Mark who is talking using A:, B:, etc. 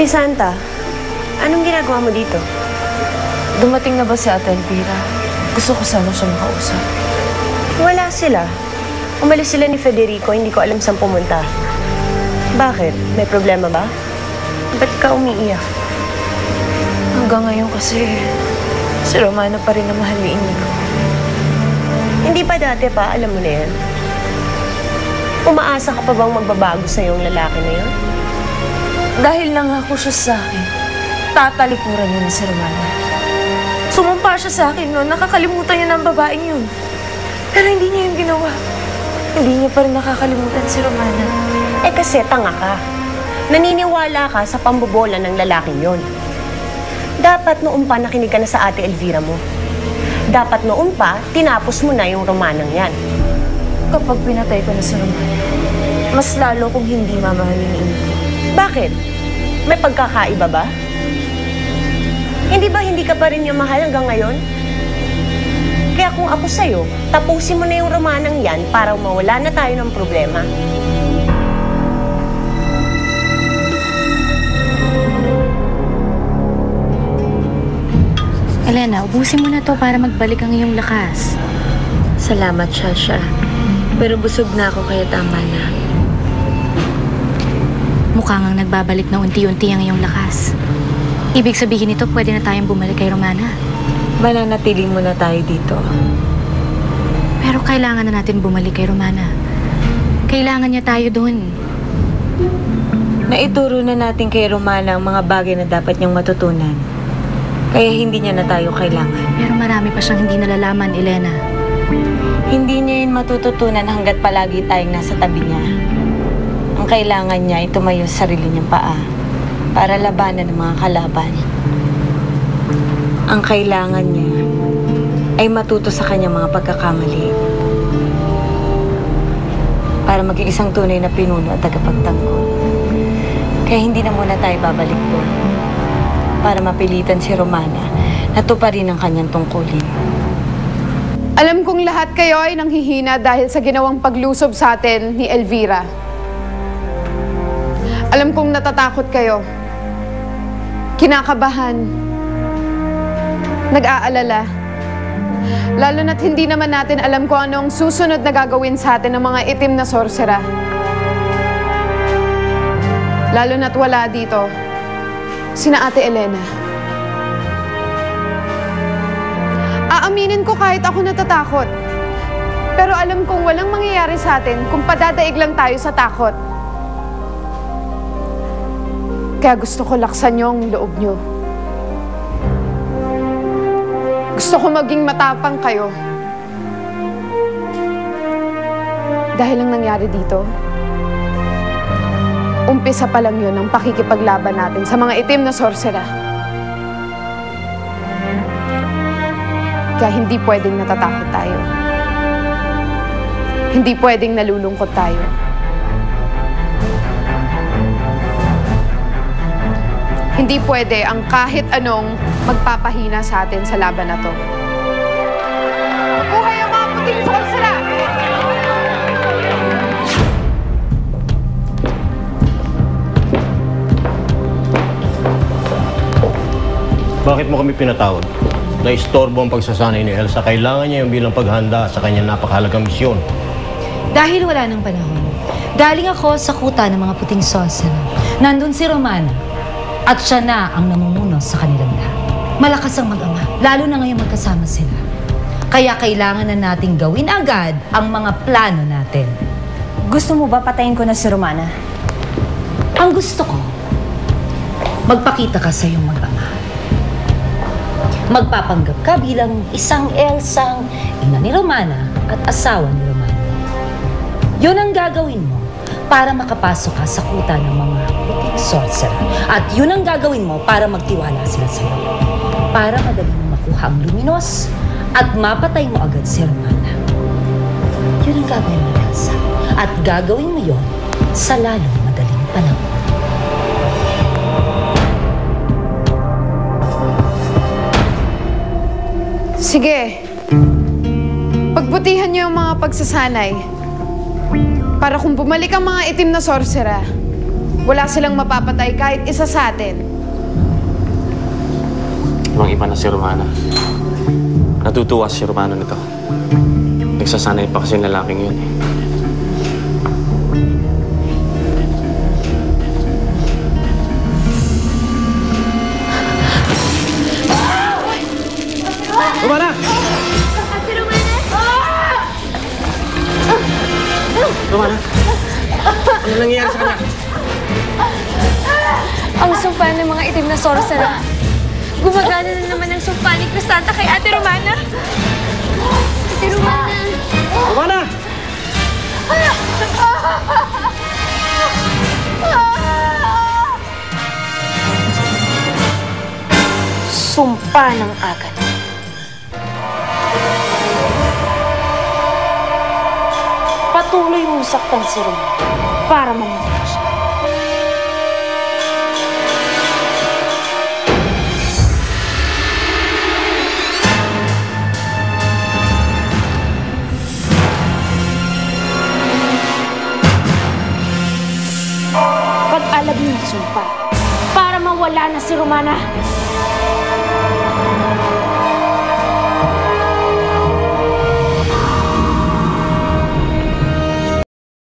A: Santa, anong ginagawa mo dito?
B: Dumating na ba si Ate Elvira? Gusto ko sana siya makausap.
A: Wala sila. Umalis sila ni Federico, hindi ko alam saan pumunta. Bakit? May problema ba? Ba't ka umiiyak?
B: Hanggang ngayon kasi, si Romana pa rin ang mahal ni Inigo.
A: Hindi pa dati pa, alam mo na yan. Umaasa ka pa bang magbabago sa yung lalaki na yun?
B: Dahil nangako siya sa akin, tatalikuran niya ni si Romana. Sumumpa siya sa akin noon, nakakalimutan niya ng babaeng yun. Pero hindi niya yung ginawa. Hindi niya pa rin nakakalimutan si Romana.
A: Eh kasi tanga ka. Naniniwala ka sa pambobola ng lalaking yun. Dapat noon pa nakinig ka na sa Ate Elvira mo. Dapat noon pa, tinapos mo na yung romanang yan.
B: Kapag pinatay ko na si Romana, mas lalo kong hindi mamahalin ni Inigo.
A: Bakit? May pagkakaiba ba? Hindi ba hindi ka pa rin niya mahal hanggang ngayon? Kaya kung ako sa'yo, tapusin mo na yung romanang yan para mawala na tayo ng problema.
C: Elena, ubusin mo na to para magbalik ang iyong lakas.
B: Salamat, Shasha. Pero busog na ako kaya tama na.
C: Mukhang ang nagbabalik na unti-unti ang iyong lakas. Ibig sabihin nito, pwede na tayong bumalik kay Romana.
B: Mananatiling muna tayo dito.
C: Pero kailangan na natin bumalik kay Romana. Kailangan niya tayo doon.
B: Naituro na natin kay Romana ang mga bagay na dapat niyang matutunan. Kaya hindi niya na tayo kailangan.
C: Pero marami pa siyang hindi nalalaman, Elena.
B: Hindi niya yun matututunan hanggat palagi tayong nasa tabi niya. Ang kailangan niya ay tumayo sa sarili niyang paa para labanan ng mga kalaban. Ang kailangan niya ay matuto sa kanyang mga pagkakamali para maging isang tunay na pinuno at tagapagtanggol. Kaya hindi na muna tayo babalik doon para mapilitan si Romana na tuparin ang kanyang tungkulin.
D: Alam kong lahat kayo ay nanghihina dahil sa ginawang paglusob sa atin ni Elvira. Alam kong natatakot kayo. Kinakabahan. Nag-aalala. Lalo na't hindi naman natin alam kung anong susunod na gagawin sa atin ng mga itim na sorcera. Lalo na't wala dito sina Ate Elena. Aaminin ko kahit ako natatakot. Pero alam kong walang mangyayari sa atin kung padadaig lang tayo sa takot. Kaya gusto ko laksan niyo ang loob niyo. Gusto ko maging matapang kayo. Dahil ang nangyari dito, umpisa pa lang yun ang pakikipaglaban natin sa mga itim na sorcera. Kaya hindi pwedeng natatakot tayo. Hindi pwedeng nalulungkot tayo. Hindi pwede ang kahit anong magpapahina sa atin sa laban na to. Buhay ang mga puting sorcera!
E: Bakit mo kami pinatawag? Na-istorbo ang pagsasanay ni Elsa. Kailangan niya yung bilang paghanda sa kanyang napakahalagang misyon.
F: Dahil wala ng panahon, galing ako sa kuta ng mga puting sorcerer. Nandun si Romana at siya na ang namumuno sa kanilang lahat. Malakas ang mag-ama, lalo na ngayon magkasama sila. Kaya kailangan na nating gawin agad ang mga plano natin.
G: Gusto mo ba patayin ko na si Romana?
F: Ang gusto ko, magpakita ka sa iyong mag-ama. Magpapanggap ka bilang isang Elsang ina ni Romana at asawa ni Romana. Yun ang gagawin mo para makapasok ka sa kuta ng mga puting sorcerer. At yun ang gagawin mo para magtiwala sila sa'yo. Para madali mo makuha ang luminos at mapatay mo agad si Romana. Yun ang gagawin mo, Elsa. At gagawin mo yun sa lalong madaling panahon.
D: Sige. Pagbutihan niyo yung mga pagsasanay. Para kung bumalik ang mga itim na sorcera, Wala silang mapapatay kahit isa sa atin.
H: Ibang-iba na si Romana. Natutuwa si Romana nito. Nagsasanay pa kasi yung lalaking yun. Romana! Romana! Ano nangyayari sa kanya?
B: Ang sumpa ng mga itim na sorcerer. Gumagana na naman ang sumpa ni Cristanta kay Ate Romana. Ate Romana!
H: Romana!
B: Sumpa ng agad. Patuloy mong saktan si Romana para mamatay siya. Pag-alab mo sumpa para mawala na si Romana.